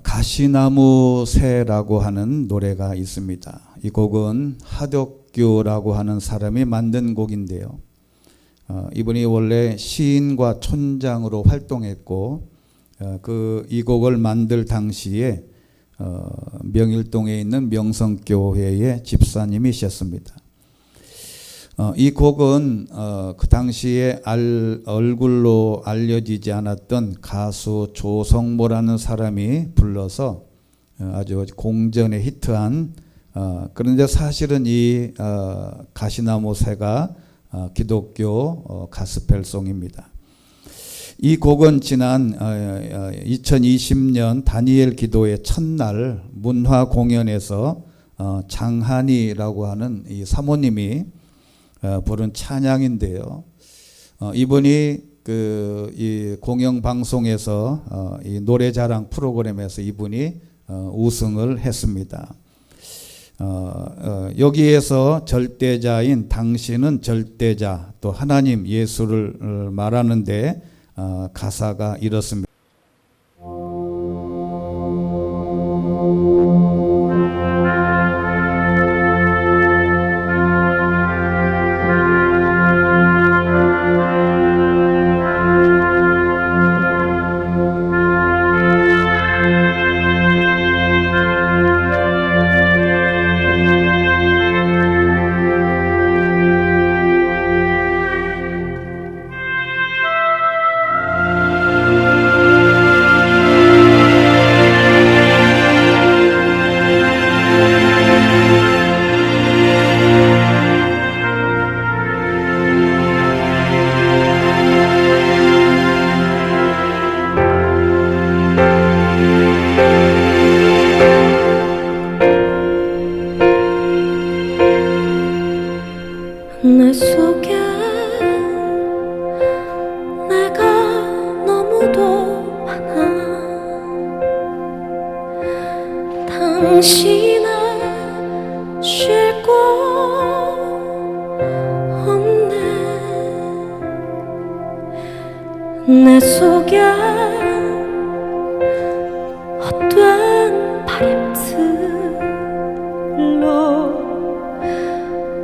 가시나무 새라고 하는 노래가 있습니다. 이 곡은 하덕규라고 하는 사람이 만든 곡인데요. 이분이 원래 시인과 촌장으로 활동했고 이 곡을 만들 당시에 명일동에 있는 명성교회의 집사님이셨습니다. 이 곡은 그 당시에 얼굴로 알려지지 않았던 가수 조성모라는 사람이 불러서 아주 공전에 히트한, 그런데 사실은 이 가시나무 새가 기독교 가스펠송입니다. 이 곡은 지난 2020년 다니엘 기도의 첫날 문화 공연에서 장한이라고 하는 이 사모님이 부른 찬양인데요. 이분이 이 공영 방송에서 이 노래자랑 프로그램에서 이분이 우승을 했습니다. 여기에서 절대자인 당신은 절대자, 또 하나님 예수를 말하는데 가사가 이렇습니다. 내 속에 내가 너무도 많아. 당신을 쉴 곳 없네. 내 속에 헛된 바램들로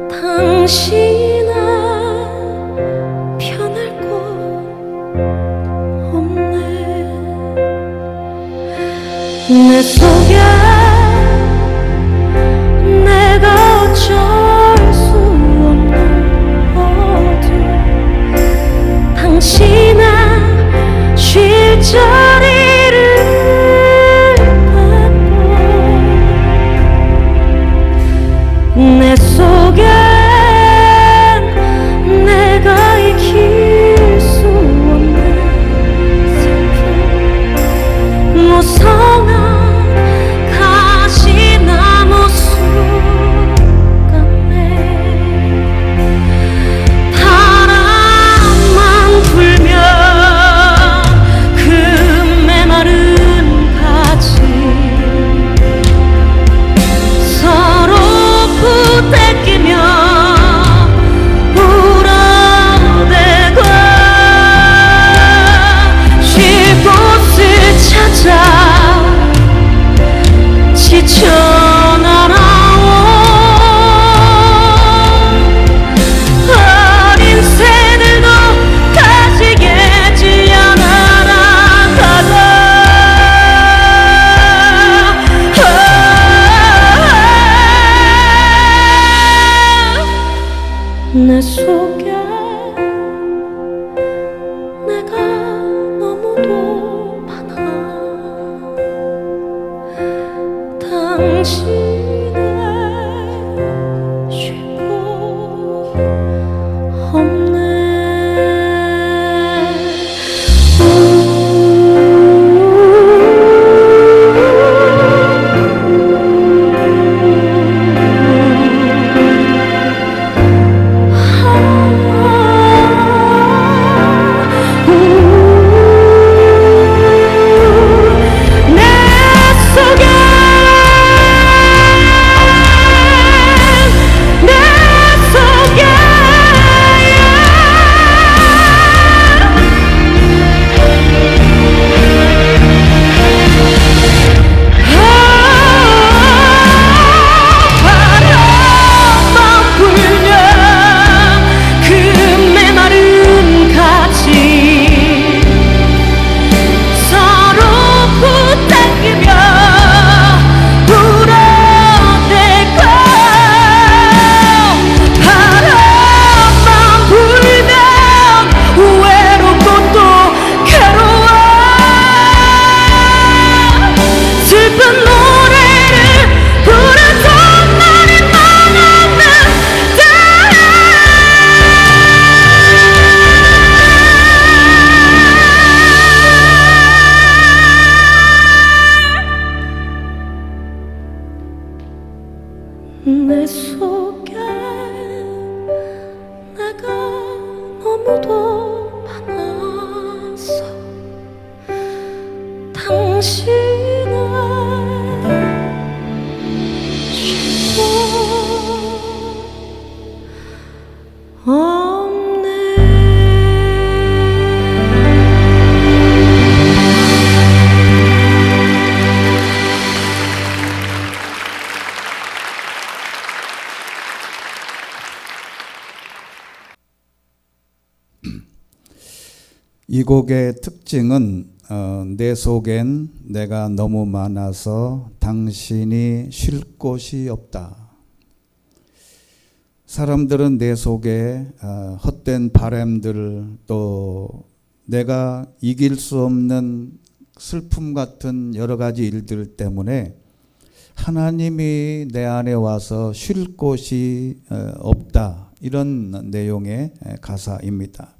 당신아 편할 곳 없네. 내 속에 내가 어쩔 수 없는 어둠, 당신아 쉴 자리를 받고, 내 속에 내가 이길 수 없는 슬픔, 무성한 가시나무 숲 같네. 바람만 불면 그 메마른 가지 서로 부대끼며 울어대고 쉴 곳을 찾아 지쳐 날아온 어린 새들도 가지게 질려 날아가다. 내 속에 내가 너무도 많아. 당신을 쉴 곳 없네. 내 속에 내 속에 내가 너무도 많아서 당신을 쉴 수 없네. 이 곡의 특징은 내 속엔 내가 너무 많아서 당신이 쉴 곳이 없다. 사람들은 내 속에 헛된 바람들, 또 내가 이길 수 없는 슬픔 같은 여러 가지 일들 때문에 하나님이 내 안에 와서 쉴 곳이 없다. 이런 내용의 가사입니다.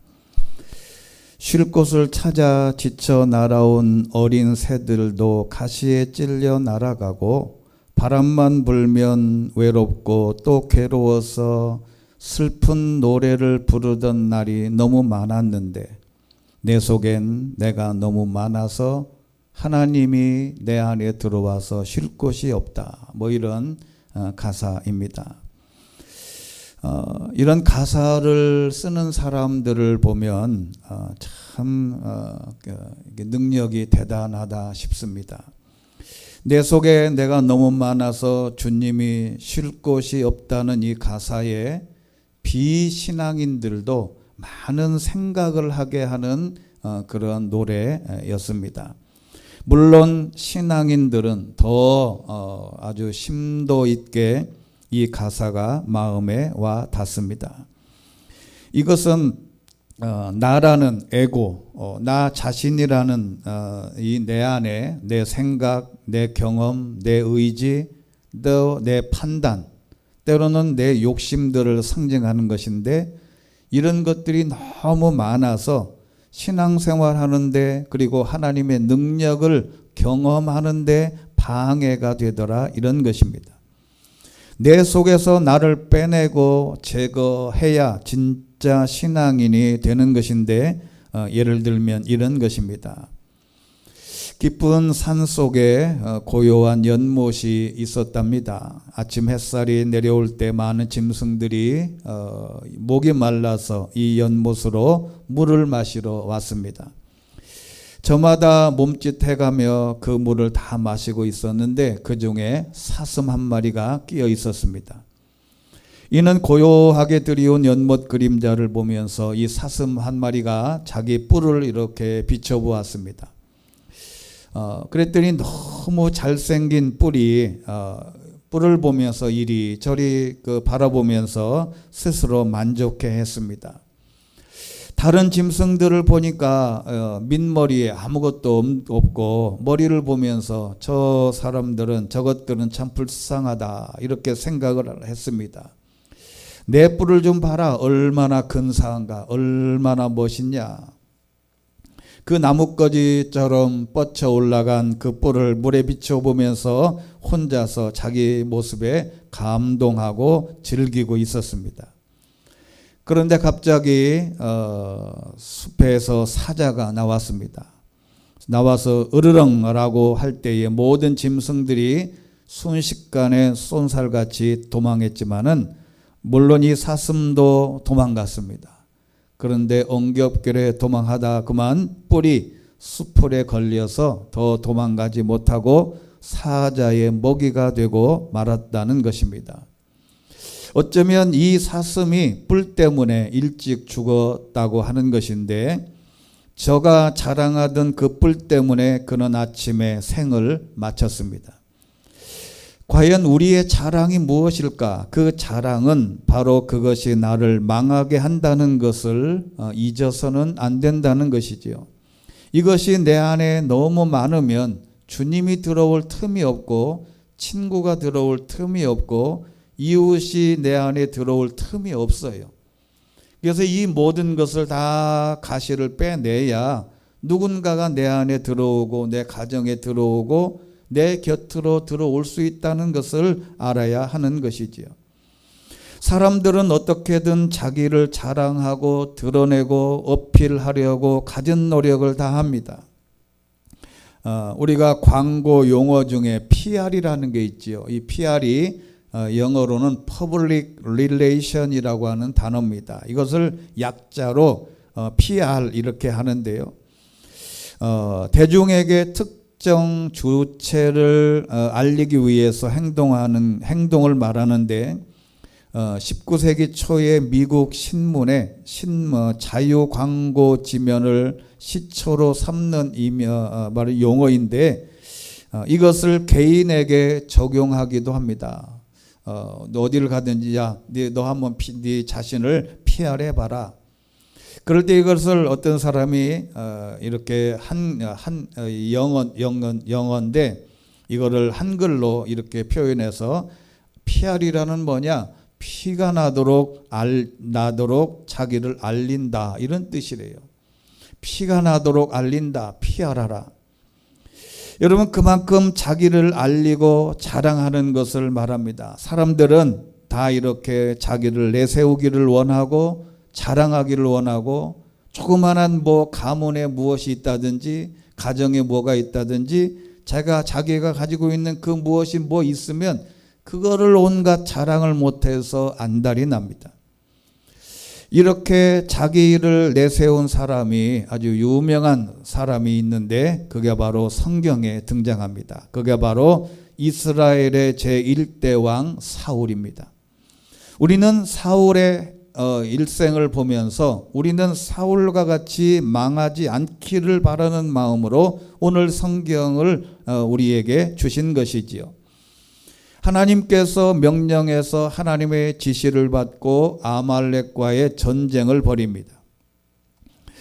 쉴 곳을 찾아 지쳐 날아온 어린 새들도 가시에 찔려 날아가고, 바람만 불면 외롭고 또 괴로워서 슬픈 노래를 부르던 날이 너무 많았는데, 내 속엔 내가 너무 많아서 하나님이 내 안에 들어와서 쉴 곳이 없다. 뭐 이런 가사입니다. 이런 가사를 쓰는 사람들을 보면 참 능력이 대단하다 싶습니다. 내 속에 내가 너무 많아서 주님이 쉴 곳이 없다는 이 가사에 비신앙인들도 많은 생각을 하게 하는 그런 노래였습니다. 물론 신앙인들은 더 아주 심도 있게 이 가사가 마음에 와 닿습니다. 이것은 나라는 에고, 나 자신이라는 이 내 안에 내 생각, 내 경험, 내 의지, 또 내 판단, 때로는 내 욕심들을 상징하는 것인데, 이런 것들이 너무 많아서 신앙생활 하는데, 그리고 하나님의 능력을 경험하는데 방해가 되더라, 이런 것입니다. 내 속에서 나를 빼내고 제거해야 진짜 신앙인이 되는 것인데, 예를 들면 이런 것입니다. 깊은 산 속에 고요한 연못이 있었답니다. 아침 햇살이 내려올 때 많은 짐승들이 목이 말라서 이 연못으로 물을 마시러 왔습니다. 저마다 몸짓해가며 그 물을 다 마시고 있었는데, 그 중에 사슴 한 마리가 끼어 있었습니다. 이는 고요하게 들이온 연못 그림자를 보면서 이 사슴 한 마리가 자기 뿔을 이렇게 비춰보았습니다. 그랬더니 너무 잘생긴 뿔이 뿔을 보면서 이리저리 바라보면서 스스로 만족해 했습니다. 다른 짐승들을 보니까 민머리에 아무것도 없고, 머리를 보면서 저것들은 참 불쌍하다, 이렇게 생각을 했습니다. 내 뿔을 좀 봐라, 얼마나 근사한가, 얼마나 멋있냐. 그 나뭇가지처럼 뻗쳐 올라간 그 뿔을 물에 비춰보면서 혼자서 자기 모습에 감동하고 즐기고 있었습니다. 그런데 갑자기 숲에서 사자가 나왔습니다. 나와서 으르렁라고 할 때에 모든 짐승들이 순식간에 쏜살같이 도망했지만은, 물론 이 사슴도 도망갔습니다. 그런데 엉겹결에 도망하다 그만 뿔이 수풀에 걸려서 더 도망가지 못하고 사자의 먹이가 되고 말았다는 것입니다. 어쩌면 이 사슴이 뿔 때문에 일찍 죽었다고 하는 것인데, 저가 자랑하던 그 뿔 때문에 그는 아침에 생을 마쳤습니다. 과연 우리의 자랑이 무엇일까? 그 자랑은 바로 그것이 나를 망하게 한다는 것을 잊어서는 안 된다는 것이지요. 이것이 내 안에 너무 많으면 주님이 들어올 틈이 없고, 친구가 들어올 틈이 없고, 이웃이 내 안에 들어올 틈이 없어요. 그래서 이 모든 것을 다 가시를 빼내야 누군가가 내 안에 들어오고, 내 가정에 들어오고, 내 곁으로 들어올 수 있다는 것을 알아야 하는 것이지요. 사람들은 어떻게든 자기를 자랑하고 드러내고 어필하려고 갖은 노력을 다합니다. 우리가 광고 용어 중에 PR이라는 게 있지요. 이 PR이 영어로는 Public Relation이라고 하는 단어입니다. 이것을 약자로 PR 이렇게 하는데요. 대중에게 특정 주체를 알리기 위해서 행동을 말하는데 19세기 초에 미국 신문에 자유 광고 지면을 시초로 삼는 바로 용어인데 이것을 개인에게 적용하기도 합니다. 너 어디를 가든지 너 한번 네 자신을 PR해 봐라. 그럴 때 이것을 어떤 사람이 이렇게 영어인데 이거를 한글로 이렇게 표현해서 PR이라는 뭐냐? 피가 나도록 자기를 알린다 이런 뜻이래요. 피가 나도록 알린다, PR하라. 여러분 그만큼 자기를 알리고 자랑하는 것을 말합니다. 사람들은 다 이렇게 자기를 내세우기를 원하고 자랑하기를 원하고 조그만한 가문에 무엇이 있다든지 가정에 뭐가 있다든지 자기가 가지고 있는 그 무엇이 있으면 그거를 온갖 자랑을 못해서 안달이 납니다. 이렇게 자기를 내세운 사람이 아주 유명한 사람이 있는데 그게 바로 성경에 등장합니다. 그게 바로 이스라엘의 제1대 왕 사울입니다. 우리는 사울의 일생을 보면서 우리는 사울과 같이 망하지 않기를 바라는 마음으로 오늘 성경을 우리에게 주신 것이지요. 하나님께서 명령해서 하나님의 지시를 받고 아말렉과의 전쟁을 벌입니다.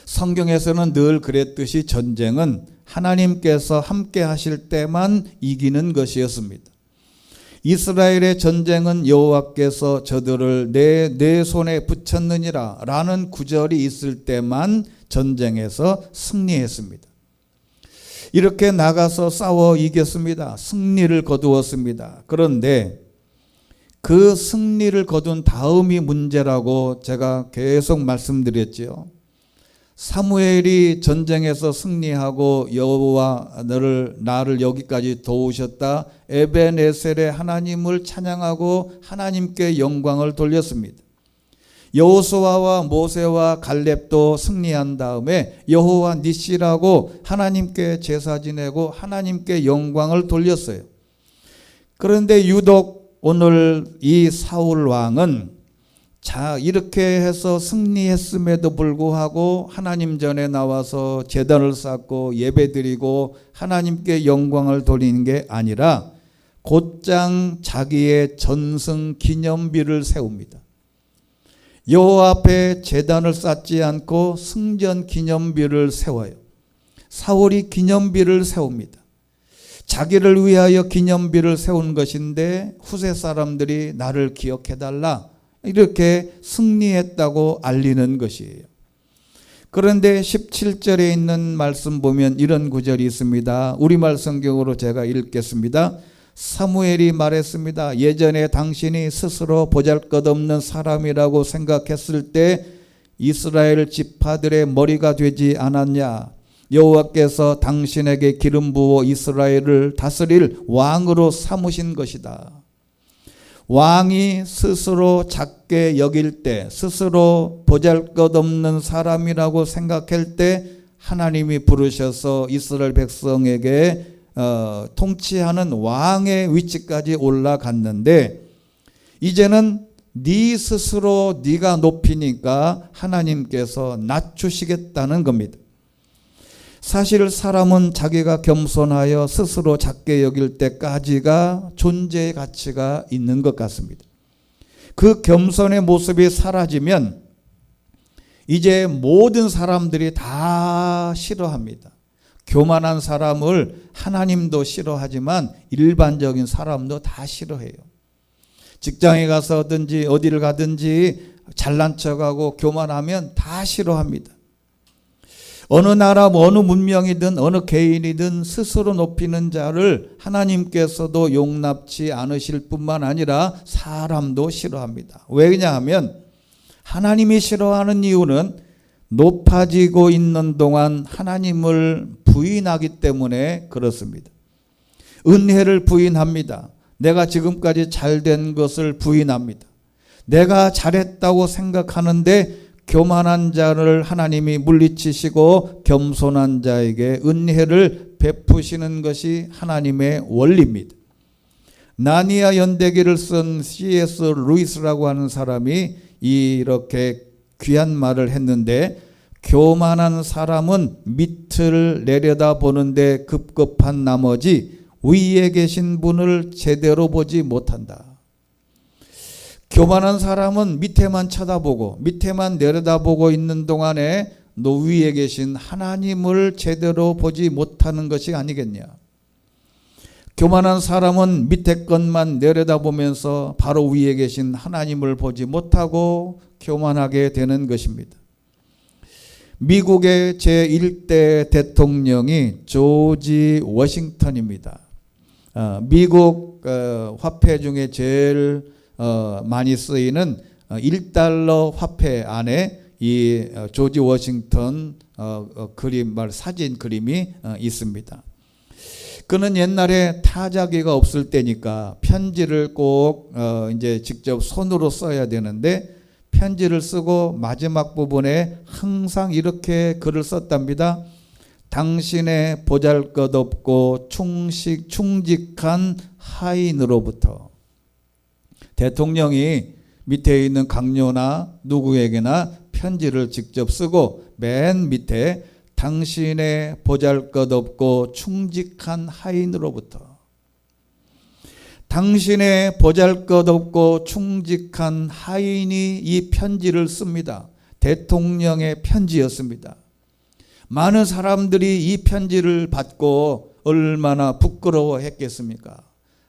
성경에서는 늘 그랬듯이 전쟁은 하나님께서 함께 하실 때만 이기는 것이었습니다. 이스라엘의 전쟁은 여호와께서 저들을 내 손에 붙였느니라 라는 구절이 있을 때만 전쟁에서 승리했습니다. 이렇게 나가서 싸워 이겼습니다. 승리를 거두었습니다. 그런데 그 승리를 거둔 다음이 문제라고 제가 계속 말씀드렸지요. 사무엘이 전쟁에서 승리하고 여호와 나를 여기까지 도우셨다. 에벤에셀의 하나님을 찬양하고 하나님께 영광을 돌렸습니다. 여호수아와 모세와 갈렙도 승리한 다음에 여호와 니시라고 하나님께 제사 지내고 하나님께 영광을 돌렸어요. 그런데 유독 오늘 이 사울 왕은 이렇게 해서 승리했음에도 불구하고 하나님 전에 나와서 제단을 쌓고 예배드리고 하나님께 영광을 돌리는 게 아니라 곧장 자기의 전승 기념비를 세웁니다. 여호와 앞에 제단을 쌓지 않고 승전 기념비를 세워요. 사울이 기념비를 세웁니다. 자기를 위하여 기념비를 세운 것인데 후세 사람들이 나를 기억해달라 이렇게 승리했다고 알리는 것이에요. 그런데 17절에 있는 말씀 보면 이런 구절이 있습니다. 우리말 성경으로 제가 읽겠습니다. 사무엘이 말했습니다. 예전에 당신이 스스로 보잘것없는 사람이라고 생각했을 때 이스라엘 지파들의 머리가 되지 않았냐? 여호와께서 당신에게 기름 부어 이스라엘을 다스릴 왕으로 삼으신 것이다. 왕이 스스로 작게 여길 때, 스스로 보잘것없는 사람이라고 생각할 때 하나님이 부르셔서 이스라엘 백성에게 통치하는 왕의 위치까지 올라갔는데 이제는 네 스스로 네가 높이니까 하나님께서 낮추시겠다는 겁니다. 사실 사람은 자기가 겸손하여 스스로 작게 여길 때까지가 존재의 가치가 있는 것 같습니다. 그 겸손의 모습이 사라지면 이제 모든 사람들이 다 싫어합니다. 교만한 사람을 하나님도 싫어하지만 일반적인 사람도 다 싫어해요. 직장에 가서든지 어디를 가든지 잘난 척하고 교만하면 다 싫어합니다. 어느 나라, 어느 문명이든 어느 개인이든 스스로 높이는 자를 하나님께서도 용납치 않으실 뿐만 아니라 사람도 싫어합니다. 왜냐하면 하나님이 싫어하는 이유는 높아지고 있는 동안 하나님을 부인하기 때문에 그렇습니다. 은혜를 부인합니다. 내가 지금까지 잘된 것을 부인합니다. 내가 잘했다고 생각하는데 교만한 자를 하나님이 물리치시고 겸손한 자에게 은혜를 베푸시는 것이 하나님의 원리입니다. 나니아 연대기를 쓴 C.S. 루이스라고 하는 사람이 이렇게 귀한 말을 했는데, 교만한 사람은 밑을 내려다보는데 급급한 나머지 위에 계신 분을 제대로 보지 못한다. 교만한 사람은 밑에만 쳐다보고 밑에만 내려다보고 있는 동안에 위에 계신 하나님을 제대로 보지 못하는 것이 아니겠냐. 교만한 사람은 밑에 것만 내려다보면서 바로 위에 계신 하나님을 보지 못하고 교만하게 되는 것입니다. 미국의 제1대 대통령이 조지 워싱턴입니다. 미국 화폐 중에 제일 많이 쓰이는 1달러 화폐 안에 이 조지 워싱턴 사진 그림이 있습니다. 그는 옛날에 타자기가 없을 때니까 편지를 꼭 이제 직접 손으로 써야 되는데, 편지를 쓰고 마지막 부분에 항상 이렇게 글을 썼답니다. 당신의 보잘것없고 충직한 하인으로부터. 대통령이 밑에 있는 강요나 누구에게나 편지를 직접 쓰고 맨 밑에 당신의 보잘것없고 충직한 하인으로부터. 당신의 보잘것없고 충직한 하인이 이 편지를 씁니다. 대통령의 편지였습니다. 많은 사람들이 이 편지를 받고 얼마나 부끄러워했겠습니까?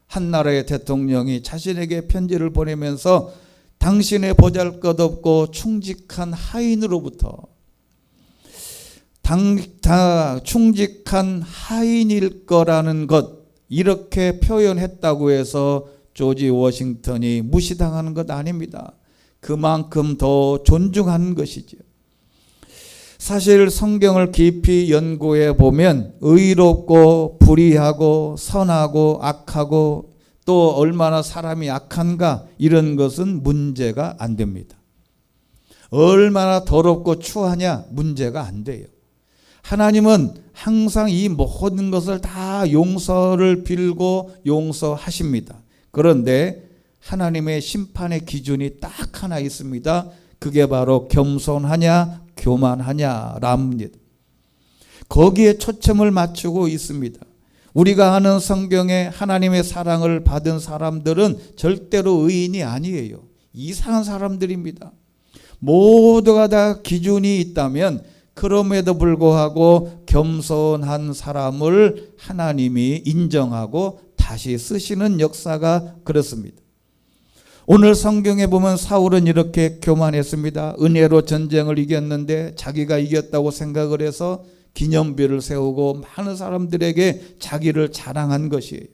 한 나라의 대통령이 자신에게 편지를 보내면서 당신의 보잘것없고 충직한 하인으로부터, 충직한 하인일 거라는 것, 이렇게 표현했다고 해서 조지 워싱턴이 무시당하는 것 아닙니다. 그만큼 더 존중하는 것이죠. 사실 성경을 깊이 연구해 보면 의롭고 불의하고 선하고 악하고 또 얼마나 사람이 악한가, 이런 것은 문제가 안 됩니다. 얼마나 더럽고 추하냐, 문제가 안 돼요. 하나님은 항상 이 모든 것을 다 용서를 빌고 용서하십니다. 그런데 하나님의 심판의 기준이 딱 하나 있습니다. 그게 바로 겸손하냐 교만하냐랍니다. 거기에 초점을 맞추고 있습니다. 우리가 아는 성경에 하나님의 사랑을 받은 사람들은 절대로 의인이 아니에요. 이상한 사람들입니다. 모두가 다 기준이 있다면 그럼에도 불구하고 겸손한 사람을 하나님이 인정하고 다시 쓰시는 역사가 그렇습니다. 오늘 성경에 보면 사울은 이렇게 교만했습니다. 은혜로 전쟁을 이겼는데 자기가 이겼다고 생각을 해서 기념비를 세우고 많은 사람들에게 자기를 자랑한 것이에요.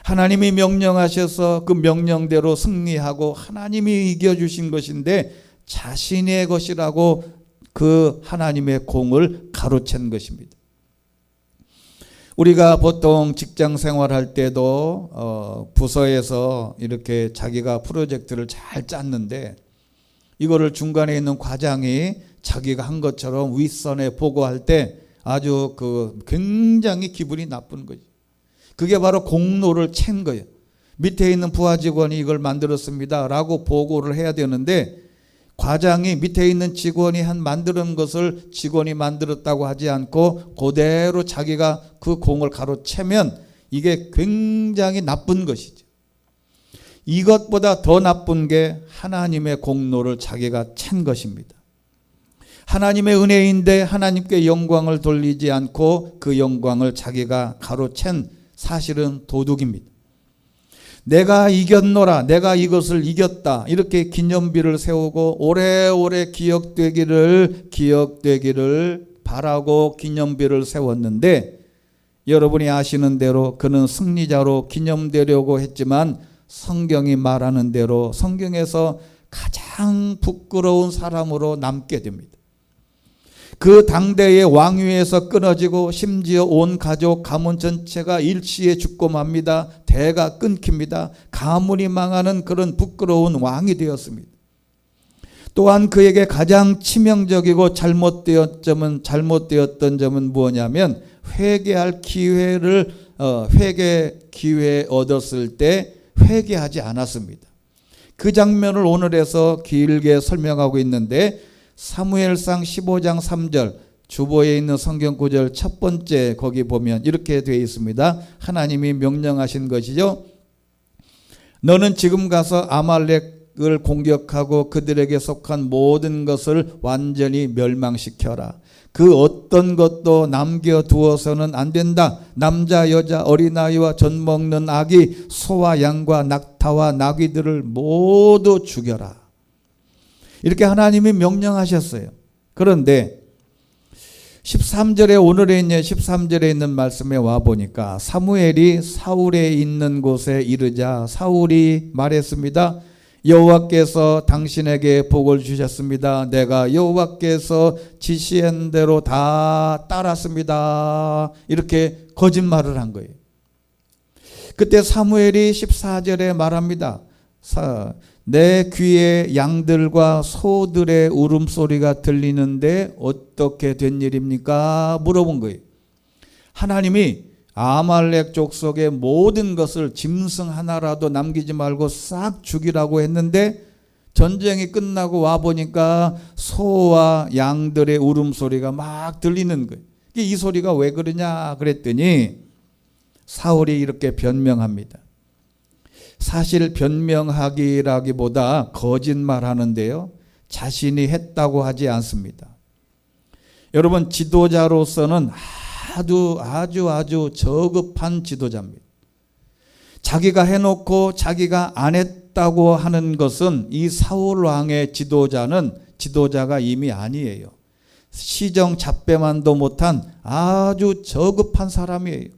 하나님이 명령하셔서 그 명령대로 승리하고 하나님이 이겨주신 것인데 자신의 것이라고 그 하나님의 공을 가로챈 것입니다. 우리가 보통 직장 생활할 때도 부서에서 이렇게 자기가 프로젝트를 잘 짰는데 이거를 중간에 있는 과장이 자기가 한 것처럼 윗선에 보고할 때 아주 굉장히 기분이 나쁜 거죠. 그게 바로 공로를 챈 거예요. 밑에 있는 부하 직원이 이걸 만들었습니다 라고 보고를 해야 되는데, 과장이 밑에 있는 직원이 만드는 것을 직원이 만들었다고 하지 않고 그대로 자기가 그 공을 가로채면 이게 굉장히 나쁜 것이죠. 이것보다 더 나쁜 게 하나님의 공로를 자기가 챈 것입니다. 하나님의 은혜인데 하나님께 영광을 돌리지 않고 그 영광을 자기가 가로챈, 사실은 도둑입니다. 내가 이겼노라, 내가 이것을 이겼다, 이렇게 기념비를 세우고 오래오래 기억되기를 바라고 기념비를 세웠는데 여러분이 아시는 대로 그는 승리자로 기념되려고 했지만 성경이 말하는 대로 성경에서 가장 부끄러운 사람으로 남게 됩니다. 그 당대의 왕위에서 끊어지고 심지어 온 가족 가문 전체가 일시에 죽고 맙니다. 대가 끊깁니다. 가문이 망하는 그런 부끄러운 왕이 되었습니다. 또한 그에게 가장 치명적이고 잘못되었던 점은 무엇냐면 회개 기회 얻었을 때 회개하지 않았습니다. 그 장면을 오늘에서 길게 설명하고 있는데 사무엘상 15장 3절 주보에 있는 성경 구절 첫 번째 거기 보면 이렇게 되어 있습니다. 하나님이 명령하신 것이죠. 너는 지금 가서 아말렉을 공격하고 그들에게 속한 모든 것을 완전히 멸망시켜라. 그 어떤 것도 남겨두어서는 안 된다. 남자 여자 어린아이와 젖먹는 아기 소와 양과 낙타와 나귀들을 모두 죽여라. 이렇게 하나님이 명령하셨어요. 그런데 13절에 오늘에 있는 13절에 있는 말씀에 와 보니까 사무엘이 사울에 있는 곳에 이르자 사울이 말했습니다. 여호와께서 당신에게 복을 주셨습니다. 내가 여호와께서 지시한 대로 다 따랐습니다. 이렇게 거짓말을 한 거예요. 그때 사무엘이 14절에 말합니다. 내 귀에 양들과 소들의 울음소리가 들리는데 어떻게 된 일입니까? 물어본 거예요. 하나님이 아말렉 족속의 모든 것을 짐승 하나라도 남기지 말고 싹 죽이라고 했는데 전쟁이 끝나고 와보니까 소와 양들의 울음소리가 막 들리는 거예요. 이 소리가 왜 그러냐 그랬더니 사울이 이렇게 변명합니다. 사실 변명하기라기보다 거짓말하는데요. 자신이 했다고 하지 않습니다. 여러분 지도자로서는 아주 저급한 지도자입니다. 자기가 해놓고 자기가 안 했다고 하는 것은 이 사울 왕의 지도자가 이미 아니에요. 시정 잡배만도 못한 아주 저급한 사람이에요.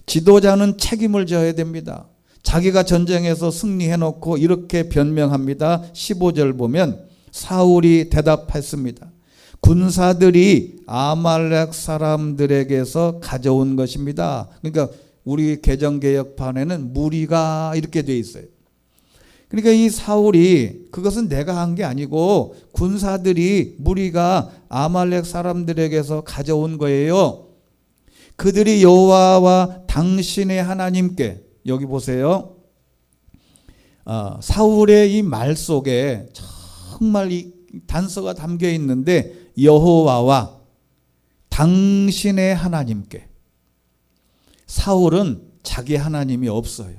지도자는 책임을 져야 됩니다. 자기가 전쟁에서 승리해놓고 이렇게 변명합니다. 15절 보면 사울이 대답했습니다. 군사들이 아말렉 사람들에게서 가져온 것입니다. 그러니까 우리 개정개혁판에는 무리가 이렇게 돼 있어요. 그러니까 이 사울이 그것은 내가 한 게 아니고 무리가 아말렉 사람들에게서 가져온 거예요. 그들이 여호와와 당신의 하나님께 여기 보세요. 사울의 이 말 속에 정말 이 단서가 담겨 있는데 여호와와 당신의 하나님께. 사울은 자기 하나님이 없어요.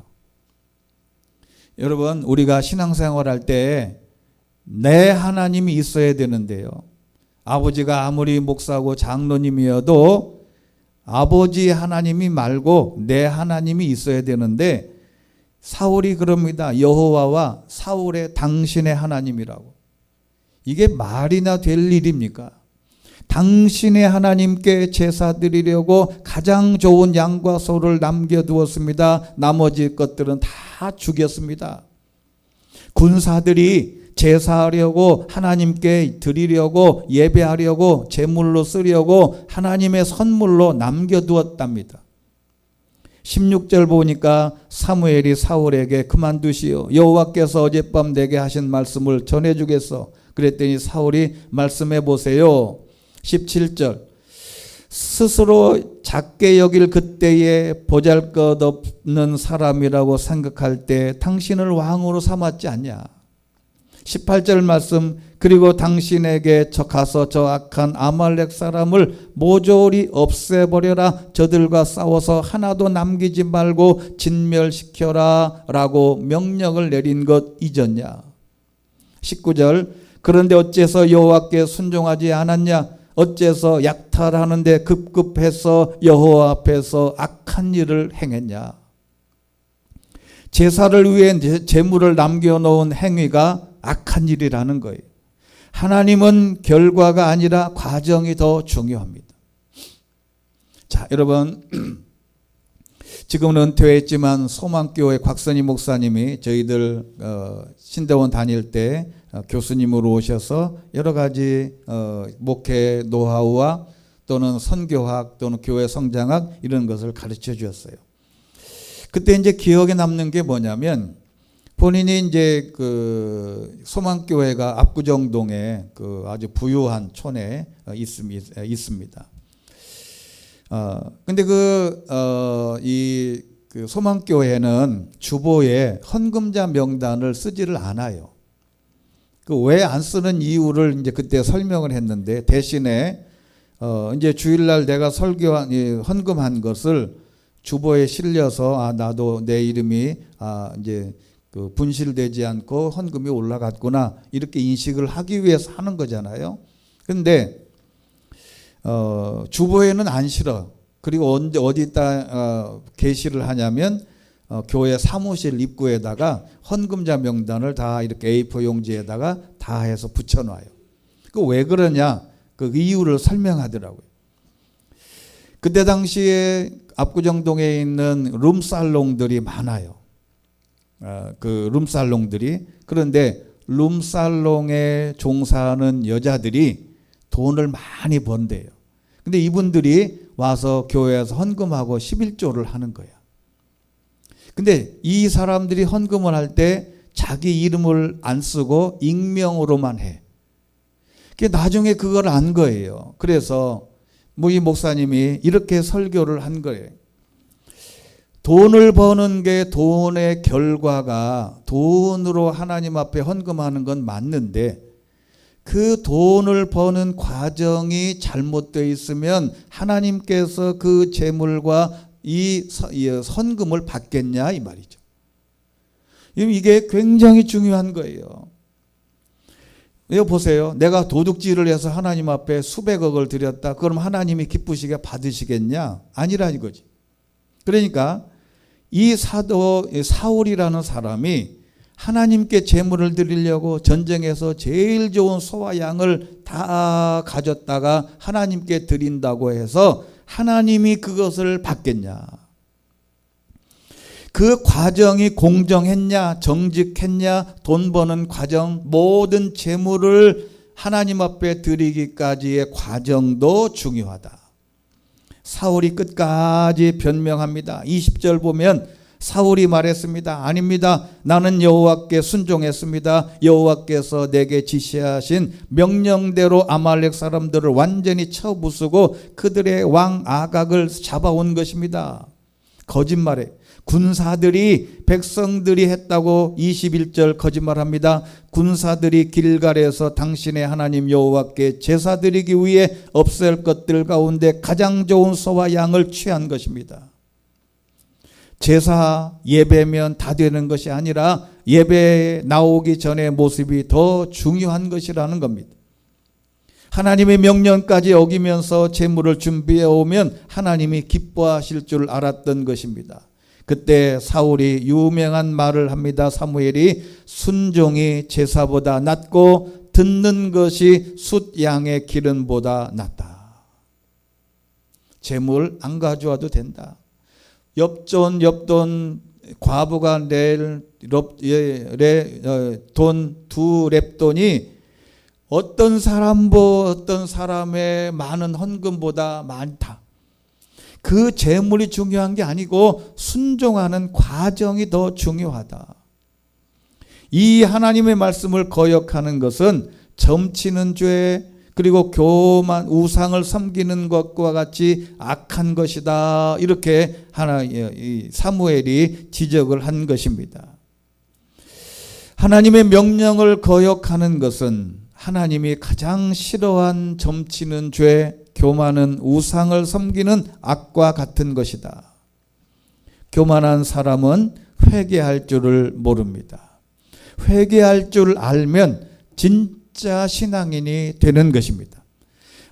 여러분 우리가 신앙생활할 때 내 하나님이 있어야 되는데요. 아버지가 아무리 목사고 장로님이어도 아버지 하나님이 말고 내 하나님이 있어야 되는데 사울이 그럽니다. 여호와와 사울의 당신의 하나님이라고. 이게 말이나 될 일입니까? 당신의 하나님께 제사 드리려고 가장 좋은 양과 소를 남겨두었습니다. 나머지 것들은 다 죽였습니다. 군사들이 제사하려고 하나님께 드리려고 예배하려고 제물로 쓰려고 하나님의 선물로 남겨두었답니다. 16절 보니까 사무엘이 사울에게 그만두시오. 여호와께서 어젯밤 내게 하신 말씀을 전해주겠소. 그랬더니 사울이 말씀해 보세요. 17절 스스로 작게 여길 그때에 보잘것없는 사람이라고 생각할 때 당신을 왕으로 삼았지 않냐. 18절 말씀 그리고 당신에게 가서 저 악한 아말렉 사람을 모조리 없애버려라. 저들과 싸워서 하나도 남기지 말고 진멸시켜라 라고 명령을 내린 것 잊었냐. 19절 그런데 어째서 여호와께 순종하지 않았냐. 어째서 약탈하는데 급급해서 여호와 앞에서 악한 일을 행했냐. 제사를 위해 제물을 남겨놓은 행위가 악한 일이라는 거예요. 하나님은 결과가 아니라 과정이 더 중요합니다. 자, 여러분, 지금은 은퇴했지만 소망교회 곽선희 목사님이 저희들 신대원 다닐 때 교수님으로 오셔서 여러 가지 목회 노하우와 또는 선교학 또는 교회 성장학 이런 것을 가르쳐 주었어요. 그때 이제 기억에 남는 게 뭐냐면 본인이 이제 그 소망교회가 압구정동에 그 아주 부유한 촌에 있습니다. 근데 이 소망교회는 주보에 헌금자 명단을 쓰지를 않아요. 그 왜 안 쓰는 이유를 이제 그때 설명을 했는데 대신에 이제 주일날 내가 설교한 헌금한 것을 주보에 실려서 나도 내 이름이 이제 그 분실되지 않고 헌금이 올라갔구나 이렇게 인식을 하기 위해서 하는 거잖아요. 근데 주보에는 안 실어. 그리고 어디다 게시를 하냐면 교회 사무실 입구에다가 헌금자 명단을 다 이렇게 A4 용지에다가 다 해서 붙여놔요. 그 왜 그러냐? 그 이유를 설명하더라고요. 그때 당시에 압구정동에 있는 룸살롱들이 많아요. 그 룸살롱들이. 그런데 룸살롱에 종사하는 여자들이 돈을 많이 번대요. 근데 이분들이 와서 교회에서 헌금하고 11조를 하는 거야. 근데 이 사람들이 헌금을 할 때 자기 이름을 안 쓰고 익명으로만 해. 나중에 그걸 안 거예요. 그래서 이 목사님이 이렇게 설교를 한 거예요. 돈을 버는 게 돈의 결과가 돈으로 하나님 앞에 헌금하는 건 맞는데 그 돈을 버는 과정이 잘못되어 있으면 하나님께서 그 재물과 이 헌금을 받겠냐 이 말이죠. 이게 굉장히 중요한 거예요. 이거 보세요. 내가 도둑질을 해서 하나님 앞에 수백억을 드렸다. 그럼 하나님이 기쁘시게 받으시겠냐? 아니라 이거지. 그러니까 이 사도 사울이라는 사람이 하나님께 제물을 드리려고 전쟁에서 제일 좋은 소와 양을 다 가졌다가 하나님께 드린다고 해서 하나님이 그것을 받겠냐? 그 과정이 공정했냐, 정직했냐, 돈 버는 과정, 모든 재물을 하나님 앞에 드리기까지의 과정도 중요하다. 사울이 끝까지 변명합니다. 20절 보면 사울이 말했습니다. 아닙니다. 나는 여호와께 순종했습니다. 여호와께서 내게 지시하신 명령대로 아말렉 사람들을 완전히 쳐부수고 그들의 왕 아각을 잡아온 것입니다. 거짓말해. 군사들이 백성들이 했다고 21절 거짓말합니다. 군사들이 길갈에서 당신의 하나님 여호와께 제사 드리기 위해 없앨 것들 가운데 가장 좋은 소와 양을 취한 것입니다. 제사 예배면 다 되는 것이 아니라 예배에 나오기 전의 모습이 더 중요한 것이라는 겁니다. 하나님의 명령까지 어기면서 제물을 준비해 오면 하나님이 기뻐하실 줄 알았던 것입니다. 그때 사울이 유명한 말을 합니다. 사무엘이 순종이 제사보다 낫고 듣는 것이 숫 양의 기름보다 낫다. 제물 안 가져와도 된다. 엽돈 과부가 낼 돈 2렙돈이 어떤 사람의 많은 헌금보다 많다. 그 재물이 중요한 게 아니고 순종하는 과정이 더 중요하다. 이 하나님의 말씀을 거역하는 것은 점치는 죄 그리고 교만 우상을 섬기는 것과 같이 악한 것이다. 이렇게 사무엘이 지적을 한 것입니다. 하나님의 명령을 거역하는 것은 하나님이 가장 싫어한 점치는 죄, 교만은 우상을 섬기는 악과 같은 것이다. 교만한 사람은 회개할 줄을 모릅니다. 회개할 줄 알면 진짜 신앙인이 되는 것입니다.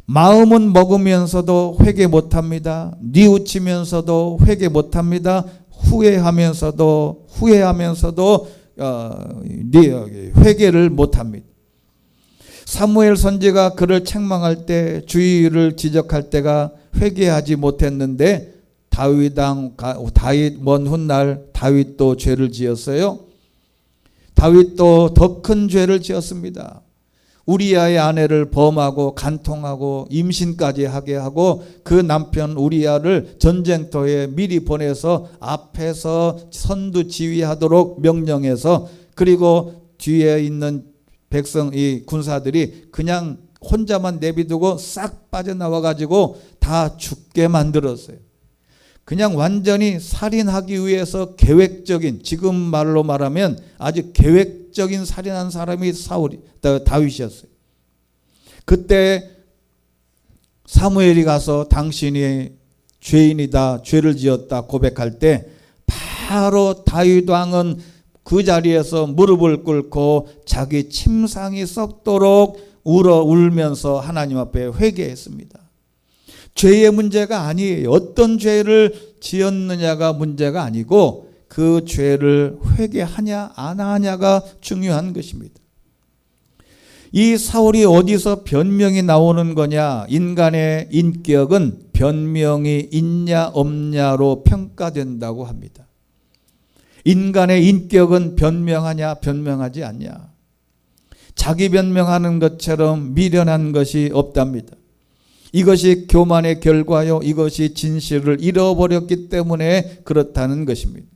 마음은 먹으면서도 회개 못합니다. 뉘우치면서도 회개 못합니다. 후회하면서도 회개를 못합니다. 사무엘 선지가 그를 책망할 때, 주의를 지적할 때가 회개하지 못했는데 다윗 먼 훗날 다윗도 죄를 지었어요. 다윗도 더 큰 죄를 지었습니다. 우리야의 아내를 범하고 간통하고 임신까지 하게 하고 그 남편 우리야를 전쟁터에 미리 보내서 앞에서 선두 지휘하도록 명령해서, 그리고 뒤에 있는 백성, 이 군사들이 그냥 혼자만 내비두고 싹 빠져나와 가지고 다 죽게 만들었어요. 그냥 완전히 살인하기 위해서 계획적인, 지금 말로 말하면 아주 계획적인 살인한 사람이 다윗이었어요. 그때 사무엘이 가서 당신이 죄인이다, 죄를 지었다 고백할 때 바로 다윗 왕은 그 자리에서 무릎을 꿇고 자기 침상이 썩도록 울면서 하나님 앞에 회개했습니다. 죄의 문제가 아니에요. 어떤 죄를 지었느냐가 문제가 아니고 그 죄를 회개하냐 안 하냐가 중요한 것입니다. 이 사울이 어디서 변명이 나오는 거냐? 인간의 인격은 변명이 있냐 없냐로 평가된다고 합니다. 인간의 인격은 변명하냐 변명하지 않냐. 자기 변명하는 것처럼 미련한 것이 없답니다. 이것이 교만의 결과요, 이것이 진실을 잃어버렸기 때문에 그렇다는 것입니다.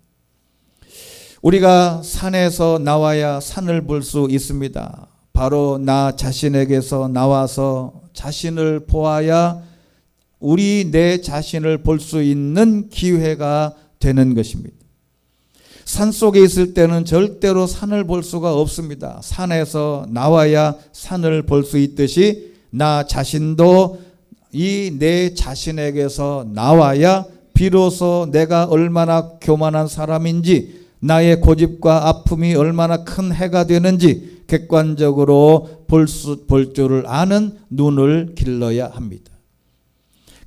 우리가 산에서 나와야 산을 볼 수 있습니다. 바로 나 자신에게서 나와서 자신을 보아야 내 자신을 볼 수 있는 기회가 되는 것입니다. 산속에 있을 때는 절대로 산을 볼 수가 없습니다. 산에서 나와야 산을 볼 수 있듯이 나 자신도 내 자신에게서 나와야 비로소 내가 얼마나 교만한 사람인지, 나의 고집과 아픔이 얼마나 큰 해가 되는지 객관적으로 볼 줄을 아는 눈을 길러야 합니다.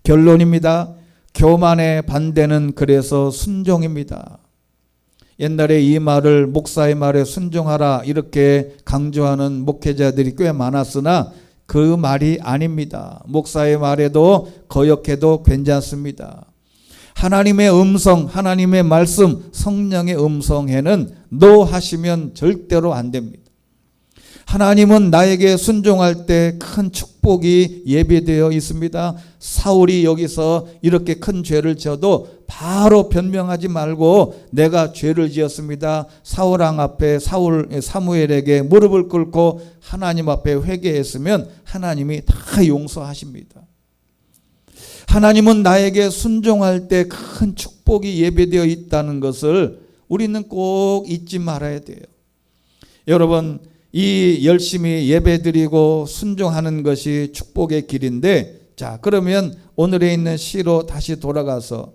결론입니다. 교만의 반대는 그래서 순종입니다. 옛날에 이 말을 목사의 말에 순종하라 이렇게 강조하는 목회자들이 꽤 많았으나 그 말이 아닙니다. 목사의 말에도 거역해도 괜찮습니다. 하나님의 음성, 하나님의 말씀, 성령의 음성에는 노 하시면 절대로 안 됩니다. 하나님은 나에게 순종할 때 큰 축복이 예비되어 있습니다. 사울이 여기서 이렇게 큰 죄를 지어도 바로 변명하지 말고 내가 죄를 지었습니다. 사울왕 앞에 사무엘에게 무릎을 꿇고 하나님 앞에 회개했으면 하나님이 다 용서하십니다. 하나님은 나에게 순종할 때 큰 축복이 예비되어 있다는 것을 우리는 꼭 잊지 말아야 돼요. 여러분, 이 열심히 예배드리고 순종하는 것이 축복의 길인데, 자, 그러면 오늘에 있는 시로 다시 돌아가서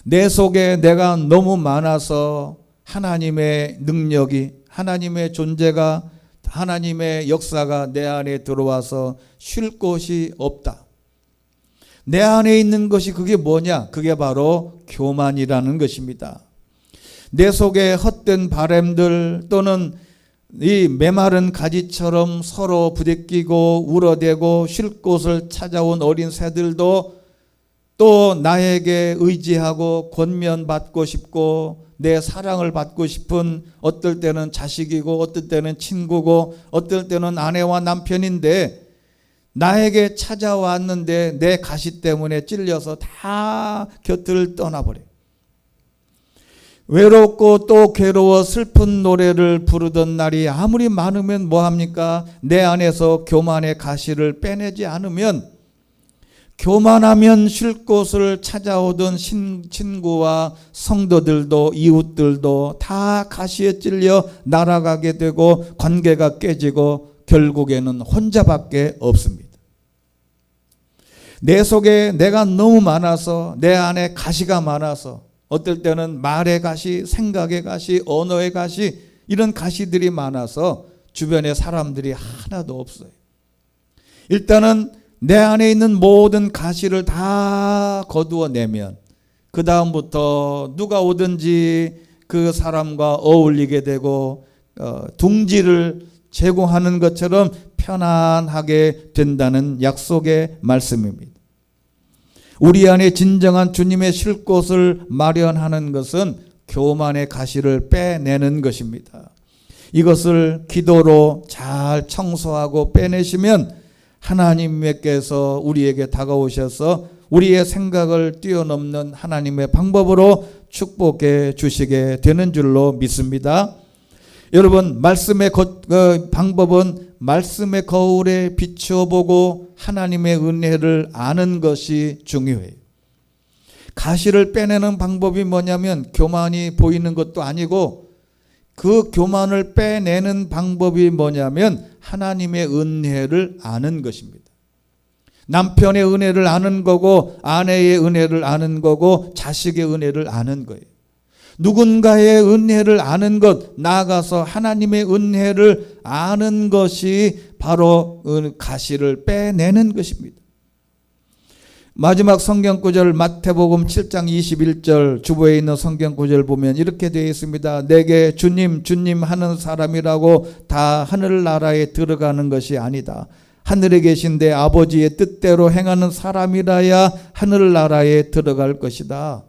내 속에 내가 너무 많아서 하나님의 능력이, 하나님의 존재가, 하나님의 역사가 내 안에 들어와서 쉴 곳이 없다. 내 안에 있는 것이 그게 뭐냐? 그게 바로 교만이라는 것입니다. 내 속에 헛된 바램들 또는 이 메마른 가지처럼 서로 부대끼고 울어대고 쉴 곳을 찾아온 어린 새들도 또 나에게 의지하고 권면받고 싶고 내 사랑을 받고 싶은, 어떨 때는 자식이고 어떨 때는 친구고 어떨 때는 아내와 남편인데 나에게 찾아왔는데 내 가시 때문에 찔려서 다 곁을 떠나버려요. 외롭고 또 괴로워 슬픈 노래를 부르던 날이 아무리 많으면 뭐합니까? 내 안에서 교만의 가시를 빼내지 않으면, 교만하면 쉴 곳을 찾아오던 친구와 성도들도 이웃들도 다 가시에 찔려 날아가게 되고 관계가 깨지고 결국에는 혼자밖에 없습니다. 내 속에 내가 너무 많아서, 내 안에 가시가 많아서, 어떨 때는 말의 가시, 생각의 가시, 언어의 가시, 이런 가시들이 많아서 주변에 사람들이 하나도 없어요. 일단은 내 안에 있는 모든 가시를 다 거두어내면 그 다음부터 누가 오든지 그 사람과 어울리게 되고 둥지를 제공하는 것처럼 편안하게 된다는 약속의 말씀입니다. 우리 안에 진정한 주님의 쉴 곳을 마련하는 것은 교만의 가시를 빼내는 것입니다. 이것을 기도로 잘 청소하고 빼내시면 하나님께서 우리에게 다가오셔서 우리의 생각을 뛰어넘는 하나님의 방법으로 축복해 주시게 되는 줄로 믿습니다. 여러분, 말씀의 방법은 말씀의 거울에 비추어 보고 하나님의 은혜를 아는 것이 중요해요. 가시를 빼내는 방법이 뭐냐면 교만이 보이는 것도 아니고, 그 교만을 빼내는 방법이 뭐냐면 하나님의 은혜를 아는 것입니다. 남편의 은혜를 아는 거고, 아내의 은혜를 아는 거고, 자식의 은혜를 아는 거예요. 누군가의 은혜를 아는 것, 나아가서 하나님의 은혜를 아는 것이 바로 가시를 빼내는 것입니다. 마지막 성경구절 마태복음 7장 21절 주보에 있는 성경구절 보면 이렇게 되어 있습니다. 내게 주님 주님 하는 사람이라고 다 하늘나라에 들어가는 것이 아니다. 하늘에 계신 내 아버지의 뜻대로 행하는 사람이라야 하늘나라에 들어갈 것이다.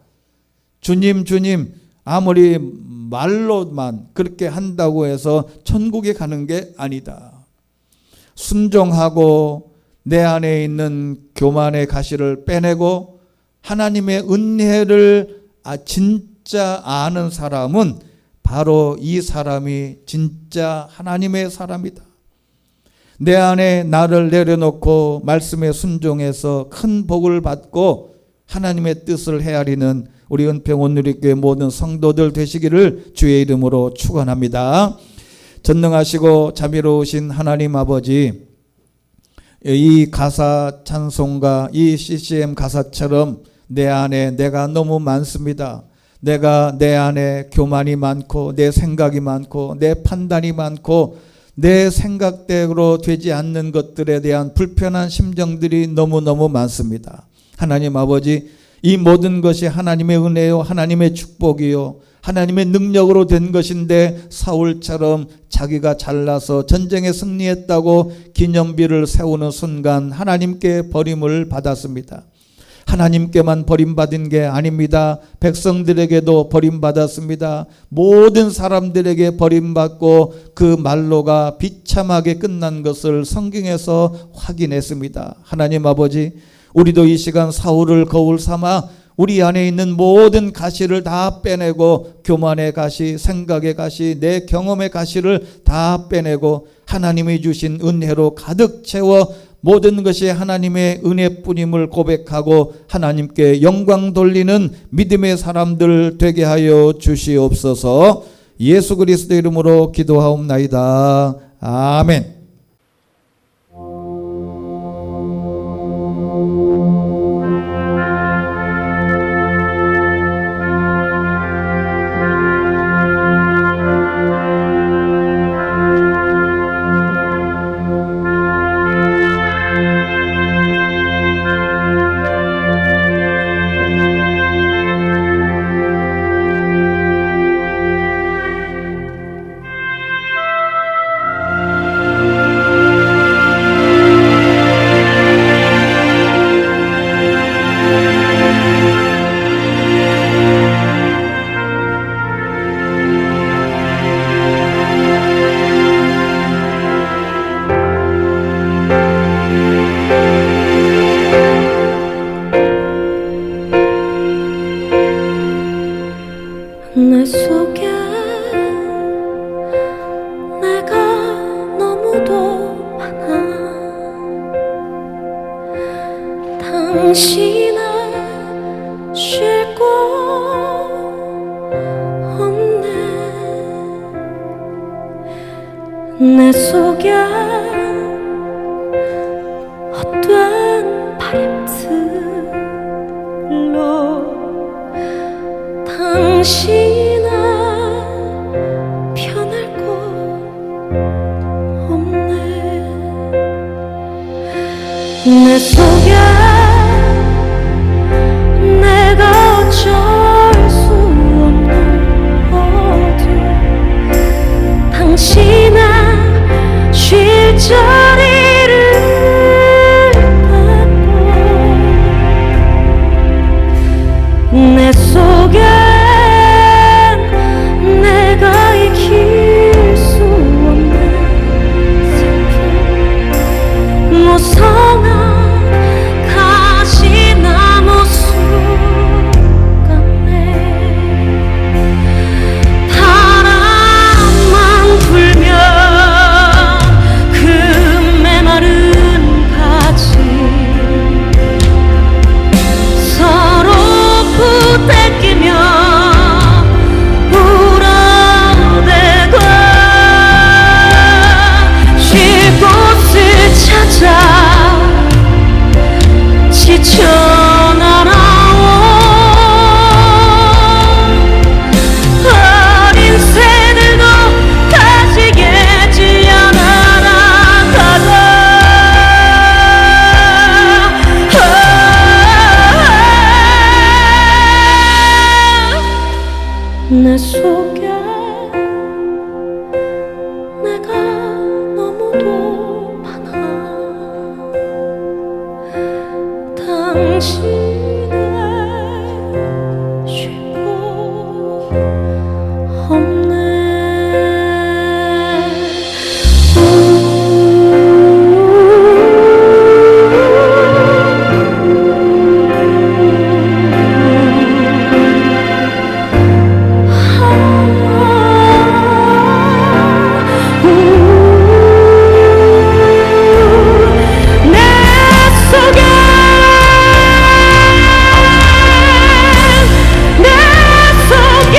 주님 주님 아무리 말로만 그렇게 한다고 해서 천국에 가는 게 아니다. 순종하고 내 안에 있는 교만의 가시를 빼내고 하나님의 은혜를 진짜 아는 사람은 바로 이 사람이 진짜 하나님의 사람이다. 내 안에 나를 내려놓고 말씀에 순종해서 큰 복을 받고 하나님의 뜻을 헤아리는 우리 은평 온누리교회 모든 성도들 되시기를 주의 이름으로 축원합니다. 전능하시고 자비로우신 하나님 아버지, 이 가사 찬송가, 이 CCM 가사처럼 내 안에 내가 너무 많습니다. 내가 내 안에 교만이 많고 내 생각이 많고 내 판단이 많고 내 생각대로 되지 않는 것들에 대한 불편한 심정들이 너무너무 많습니다. 하나님 아버지, 이 모든 것이 하나님의 은혜요, 하나님의 축복이요, 하나님의 능력으로 된 것인데 사울처럼 자기가 잘나서 전쟁에 승리했다고 기념비를 세우는 순간 하나님께 버림을 받았습니다. 하나님께만 버림받은 게 아닙니다. 백성들에게도 버림받았습니다. 모든 사람들에게 버림받고 그 말로가 비참하게 끝난 것을 성경에서 확인했습니다. 하나님 아버지, 우리도 이 시간 사울을 거울 삼아 우리 안에 있는 모든 가시를 다 빼내고 교만의 가시, 생각의 가시, 내 경험의 가시를 다 빼내고 하나님이 주신 은혜로 가득 채워 모든 것이 하나님의 은혜뿐임을 고백하고 하나님께 영광 돌리는 믿음의 사람들 되게 하여 주시옵소서. 예수 그리스도 이름으로 기도하옵나이다. 아멘. 내 속에 내가 너무도 많아. 당신을 쉴 곳 없네. 내 속에 헛된 바램들로 당신을 편할 곳 없네. 내 속에 내가 어쩔 수 없는 어둠, 당신을 내 속엔 내가 이길 수 없는 슬픔 무성한 가시나무 숲 같네 바람만 불면 그 메마른 가지 서로 부대끼며 울어대고 쉴 곳을 찾아 지쳐 날아온 어린 새들도 가지겠지 않아나가자 내 속에 내가 너무도 많아 당신을 쉴 곳 없네 내 속에 내 속에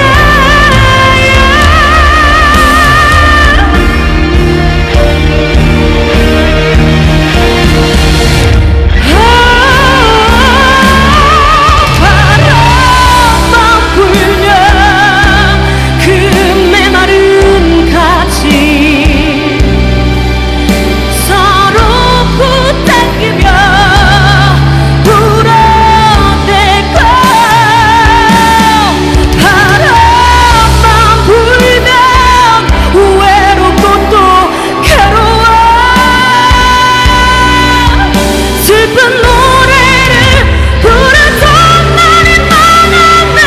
바람만 불면 그 메마른 가지 서로 부탁이며 울어대고 바람만 불면 외롭고 또 괴로워 슬픈 노래를 부르던 날이 많았는데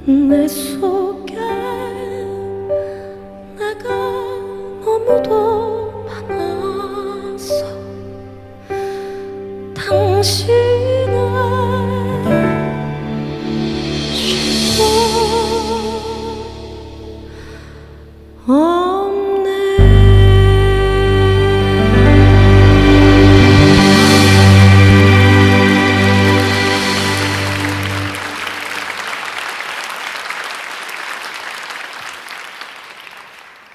내 속